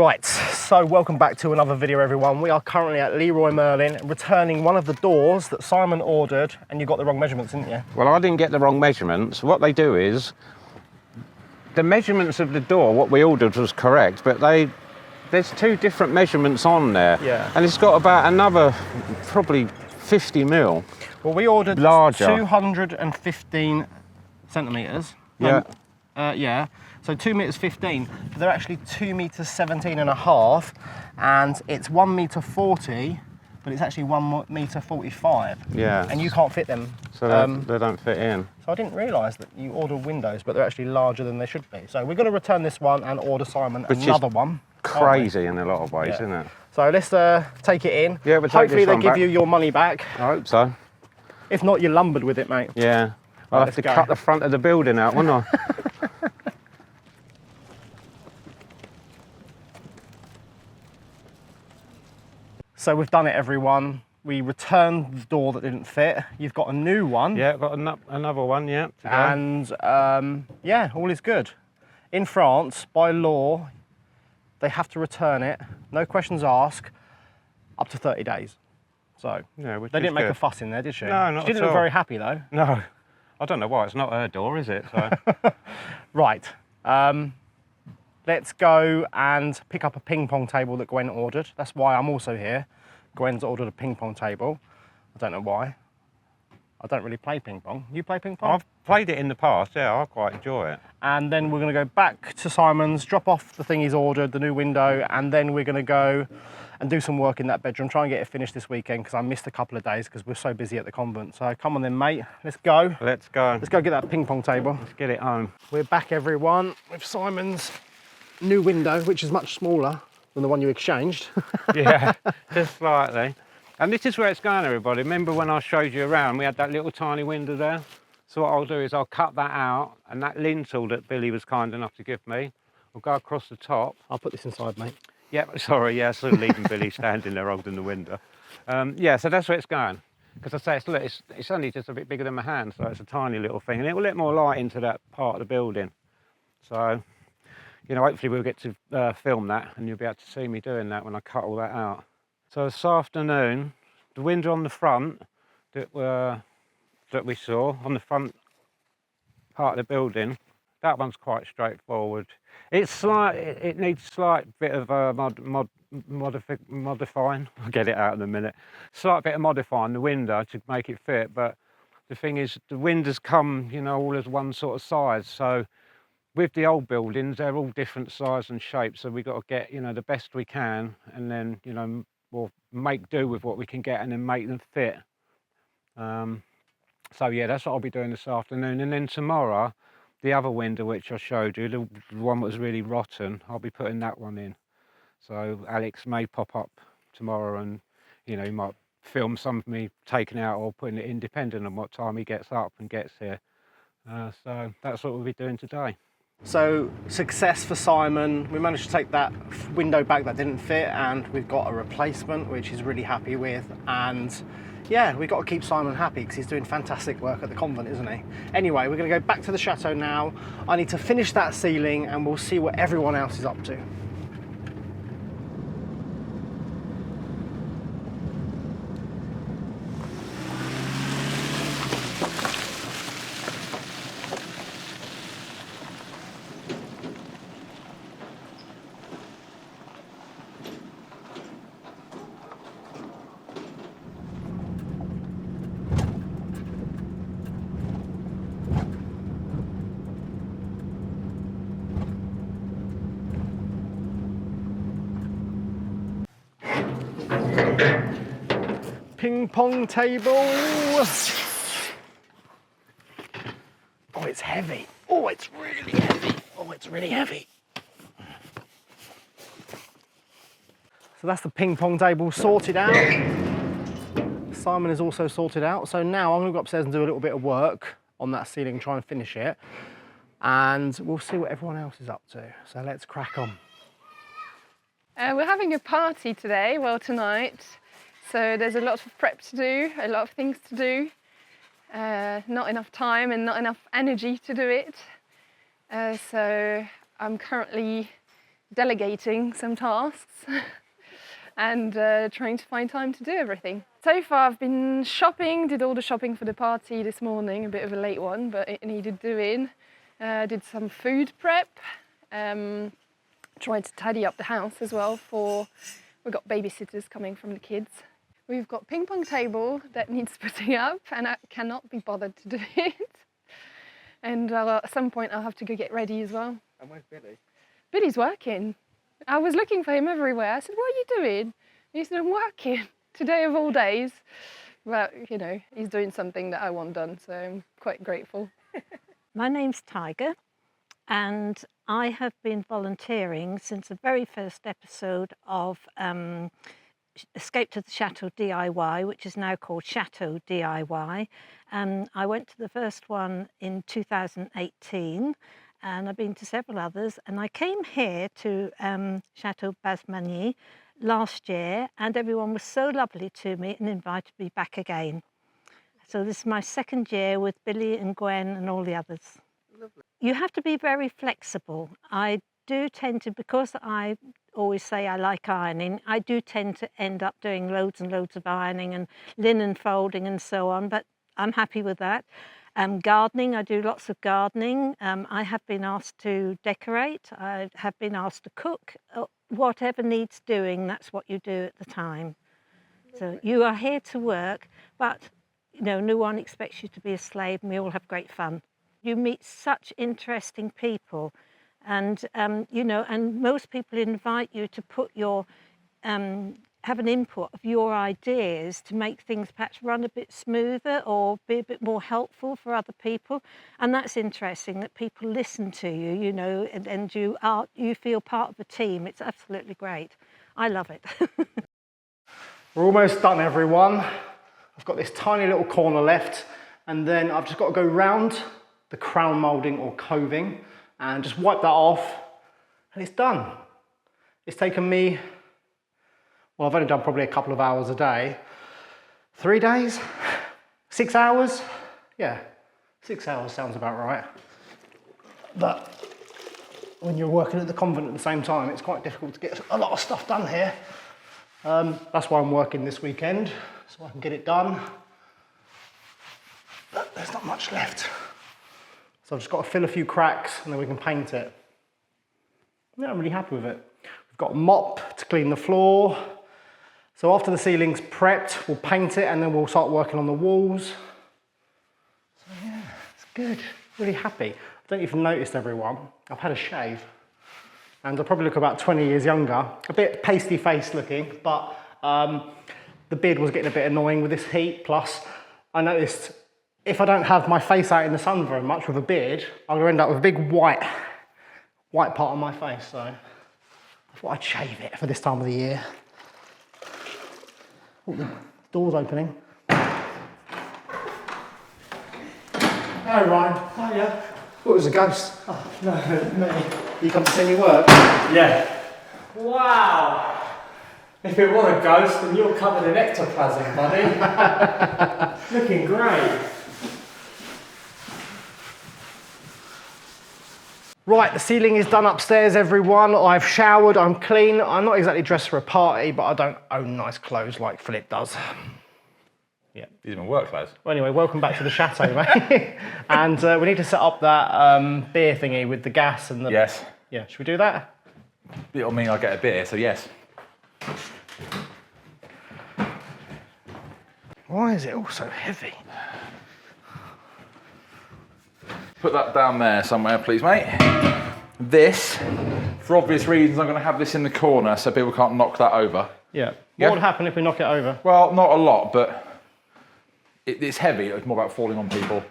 Right, so welcome back to another video, everyone. We are currently at Leroy Merlin returning one of the doors that Simon ordered, and you got the wrong measurements, didn't you? Well, I didn't get the wrong measurements. What they do is, the measurements of the door, what we ordered was correct, but there's two different measurements on there. Yeah. And it's got about another, probably 50 mil. Well, we ordered larger. 215 centimetres. Yeah. Yeah, so 2 meters 15, but they're actually 2 meters 17 and a half, and it's 1 meter 40, but it's actually 1 meter 45. Yeah. And you can't fit them. So they don't fit in. So I didn't realise that you ordered windows, but they're actually larger than they should be. So we're going to return this one and order Simon another one. Crazy in a lot of ways, isn't it? So let's take it in. Yeah, we'll take Hopefully this they one give back. you your money back. I hope so. If not, you're lumbered with it, mate. Yeah. I'll have to cut the front of the building out, won't I? So we've done it, everyone. We returned the door that didn't fit. You've got a new one. Yeah, I've got another one, yeah. And yeah, all is good. In France, by law, they have to return it, no questions asked, up to 30 days. So yeah, they didn't make a fuss in there, did she? No, not She didn't at look all. very happy though. No. I don't know why, it's not her door, is it? So. Right. Let's go and pick up a ping pong table that Gwen ordered. That's why I'm also here. Gwen's ordered a ping pong table. I don't know why. I don't really play ping pong. You play ping pong? I've played it in the past, yeah, I quite enjoy it. And then we're going to go back to Simon's, drop off the thing he's ordered, the new window, and then we're going to go and do some work in that bedroom, try and get it finished this weekend because I missed a couple of days because we're so busy at the convent. So come on then, mate, let's go. Let's go. Let's go get that ping pong table. Let's get it home. We're back, everyone, with Simon's new window, which is much smaller than the one you exchanged. Yeah, just slightly. And this is where it's going, everybody. Remember when I showed you around, we had that little tiny window there? So what I'll do is I'll cut that out, and that lintel that Billy was kind enough to give me, will go across the top. I'll put this inside, mate. Yeah, sorry, yeah, so leaving Billy standing there holding the window. Yeah, so that's where it's going. Because I say, it's only just a bit bigger than my hand, so it's a tiny little thing, and it will let more light into that part of the building. So, you know, hopefully we'll get to film that, and you'll be able to see me doing that when I cut all that out. So this afternoon, the window on the front that we saw on the front part of the building, that one's quite straightforward. It needs slight bit of modifying. I'll get it out in a minute. Slight bit of modifying the window to make it fit, but the thing is, the windows come, you know, all as one sort of size. So with the old buildings, they're all different size and shape. So we've got to get, you know, the best we can, and then, you know, we'll make do with what we can get and then make them fit. So yeah, that's what I'll be doing this afternoon. And then tomorrow, the other window which I showed you, the one that was really rotten, I'll be putting that one in. So Alex may pop up tomorrow and, you know, he might film some of me taking it out or putting it in, depending on what time he gets up and gets here. So that's what we'll be doing today. So success for Simon. We managed to take that window back that didn't fit, and we've got a replacement which he's really happy with. And yeah, we've got to keep Simon happy because he's doing fantastic work at the convent, isn't he? Anyway, we're going to go back to the chateau now. I need to finish that ceiling and we'll see what everyone else is up to. Ping pong table. Oh, it's heavy. Oh, it's really heavy. Oh, it's really heavy. So that's the ping pong table sorted out. Simon is also sorted out. So now I'm going to go upstairs and do a little bit of work on that ceiling, try and finish it. And we'll see what everyone else is up to. So let's crack on. We're having a party today, well tonight. So there's a lot of prep to do, a lot of things to do. Not enough time and not enough energy to do it. So I'm currently delegating some tasks and trying to find time to do everything. So far I've been shopping, did all the shopping for the party this morning, a bit of a late one, but it needed doing. Did some food prep, tried to tidy up the house as well we've got babysitters coming from the kids. We've got ping pong table that needs putting up and I cannot be bothered to do it. And at some point I'll have to go get ready as well. And where's Billy? Billy's working. I was looking for him everywhere. I said, what are you doing? He said, I'm working. Today of all days. Well, you know, he's doing something that I want done, so I'm quite grateful. My name's Tiger, and I have been volunteering since the very first episode of Escape to the Chateau DIY, which is now called Chateau DIY. I went to the first one in 2018, and I've been to several others, and I came here to Chateau Basmagny last year, and everyone was so lovely to me and invited me back again. So this is my second year with Billy and Gwen and all the others. Lovely. You have to be very flexible. I do tend to, because I always say I like ironing, I do tend to end up doing loads and loads of ironing and linen folding and so on, but I'm happy with that. Gardening, I do lots of gardening. I have been asked to decorate. I have been asked to cook. Whatever needs doing, that's what you do at the time. So you are here to work, but you know, no one expects you to be a slave, and we all have great fun. You meet such interesting people, and you know, and most people invite you to put your have an input of your ideas to make things perhaps run a bit smoother or be a bit more helpful for other people. And that's interesting that people listen to you, you know, and you feel part of a team. It's absolutely great. I love it. We're almost done, everyone. I've got this tiny little corner left, and then I've just got to go round the crown moulding or coving and just wipe that off, and it's done. It's taken me, well, I've only done probably a couple of hours a day. 3 days? 6 hours? Yeah, 6 hours sounds about right. But when you're working at the convent at the same time, it's quite difficult to get a lot of stuff done here. That's why I'm working this weekend, so I can get it done. But there's not much left. So I've just got to fill a few cracks and then we can paint it. Yeah, I'm really happy with it. We've got a mop to clean the floor. So after the ceiling's prepped, we'll paint it and then we'll start working on the walls. So yeah, it's good. Really happy. I don't know if you've noticed, everyone, I've had a shave. And I probably look about 20 years younger. A bit pasty-faced looking, but the beard was getting a bit annoying with this heat. Plus, I noticed if I don't have my face out in the sun very much with a beard, I'm going to end up with a big white part on my face. So I thought I'd shave it for this time of the year. Oh, the door's opening. Hello, Ryan. Hiya. Thought it was a ghost. Oh, no, me. You come to see me work? Yeah. Wow. If it was a ghost, then you're covered in ectoplasm, buddy. Looking great. Right, the ceiling is done upstairs, everyone. I've showered, I'm clean. I'm not exactly dressed for a party, but I don't own nice clothes like Philip does. Yeah. These are my work clothes. Well, anyway, welcome back to the chateau, mate. And we need to set up that beer thingy with the gas and the... Yes. Yeah, should we do that? It'll mean I get a beer, so yes. Why is it all so heavy? Put that down there somewhere, please, mate. This, for obvious reasons, I'm going to have this in the corner so people can't knock that over. Yeah. Yeah. What would happen if we knock it over? Well, not a lot, but it's heavy. It's more about falling on people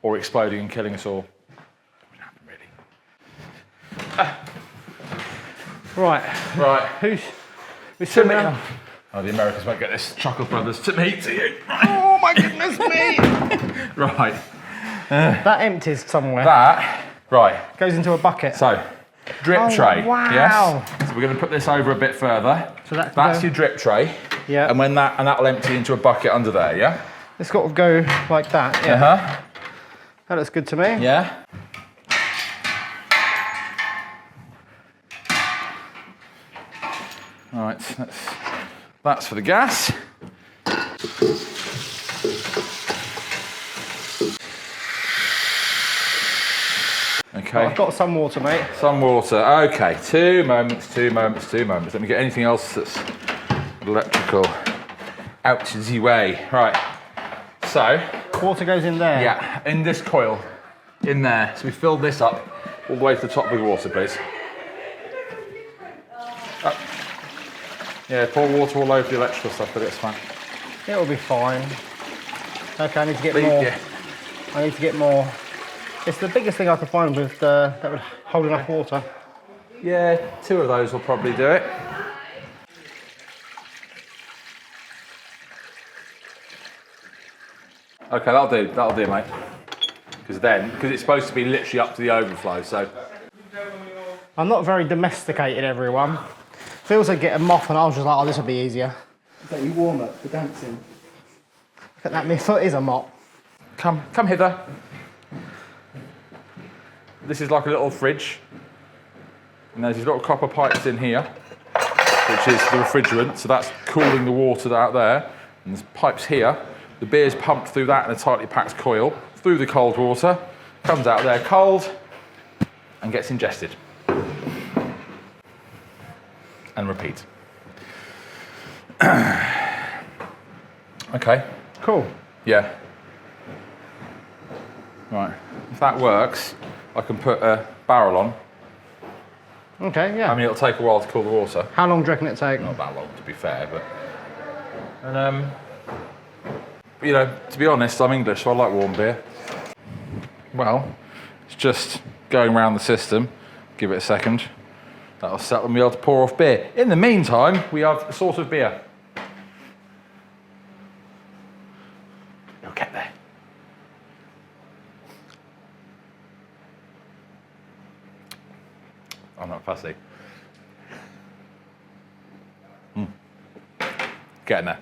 or exploding and killing us all. Wouldn't happen, really. Right. Right. Who's To sitting me. down? Oh, the Americans won't get this. Chuckle Brothers, to me, to you. Oh my goodness me! Right. That empties somewhere. That, right. Goes into a bucket. So, drip Oh, tray. wow. Yes. So we're going to put this over a bit further. So that can That's go- your drip tray. Yeah. And that'll empty into a bucket under there, yeah? It's got to go like that, yeah. Uh-huh. That looks good to me. Yeah. Right, that's for the gas. Okay. I've got some water, mate. Some water. Okay, 2 moments, 2 moments, 2 moments. Let me get anything else that's electrical out of the way. Right. So, Water goes in there. yeah, in this coil, in there. So we fill this up all the way to the top with water, please. Up. Yeah, pour water all over the electrical stuff, but it's fine. It'll be fine. Okay, I need to get Leave- more. yeah. I need to get more. It's the biggest thing I could find with that would hold enough water. Yeah, 2 of those will probably do it. Okay, that'll do, mate. Because it's supposed to be literally up to the overflow, so. I'm not very domesticated, everyone. Feels like get a mop and I was just like, oh, this will be easier. Is that your warm up for dancing? Look at that, my foot is a mop. Come hither. This is like a little fridge. And there's these little copper pipes in here, which is the refrigerant, so that's cooling the water out there. And there's pipes here. The beer's pumped through that in a tightly packed coil, through the cold water, comes out there cold, and gets ingested. And repeat. Okay. Cool. Yeah. Right. If that works, I can put a barrel on. Okay, yeah. I mean, it'll take a while to cool the water. How long do you reckon it take? Not that long, to be fair, but. And you know, to be honest, I'm English, so I like warm beer. Well, it's just going around the system. Give it a second. That'll settle and be able to pour off beer. In the meantime, we have a sort of beer. You'll get there. I'm not fussy. Getting there.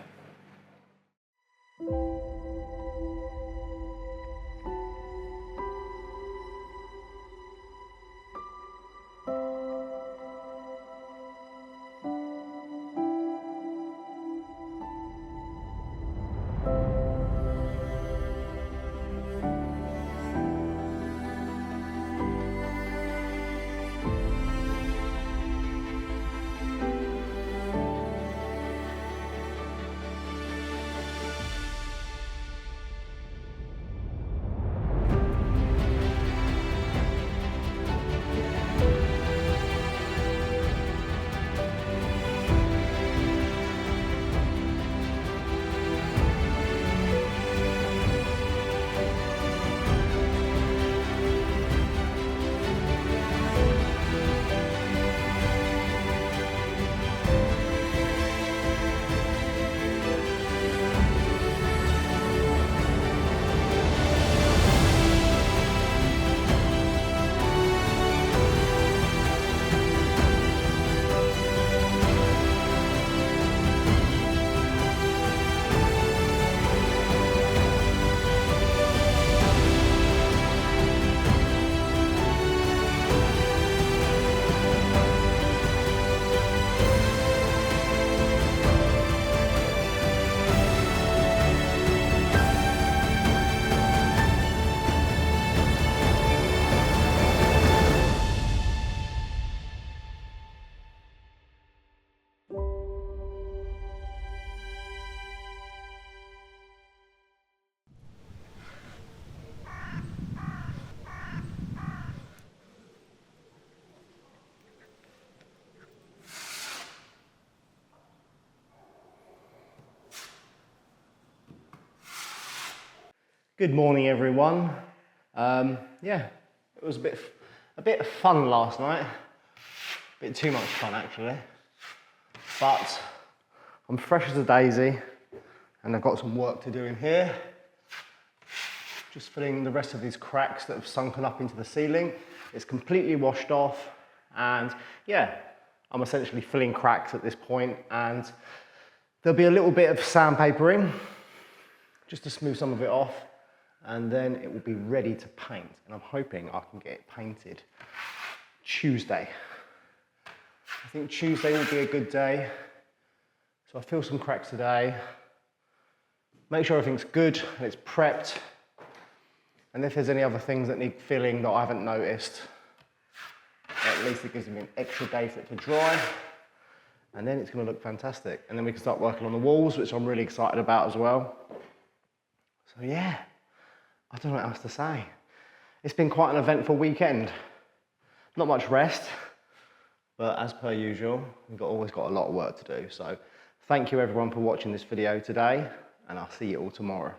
Good morning, everyone. Yeah, it was a bit fun last night. A bit too much fun, actually. But I'm fresh as a daisy, and I've got some work to do in here. Just filling the rest of these cracks that have sunken up into the ceiling. It's completely washed off, and yeah, I'm essentially filling cracks at this point, and there'll be a little bit of sandpapering just to smooth some of it off, and then it will be ready to paint. And I'm hoping I can get it painted Tuesday. I think Tuesday will be a good day. So I feel some cracks today. Make sure everything's good and it's prepped. And if there's any other things that need filling that I haven't noticed, at least it gives me an extra day for it to dry. And then it's going to look fantastic. And then we can start working on the walls, which I'm really excited about as well. So yeah, I don't know what else to say. It's been quite an eventful weekend. Not much rest, but as per usual, we've always got a lot of work to do. So thank you everyone for watching this video today, and I'll see you all tomorrow.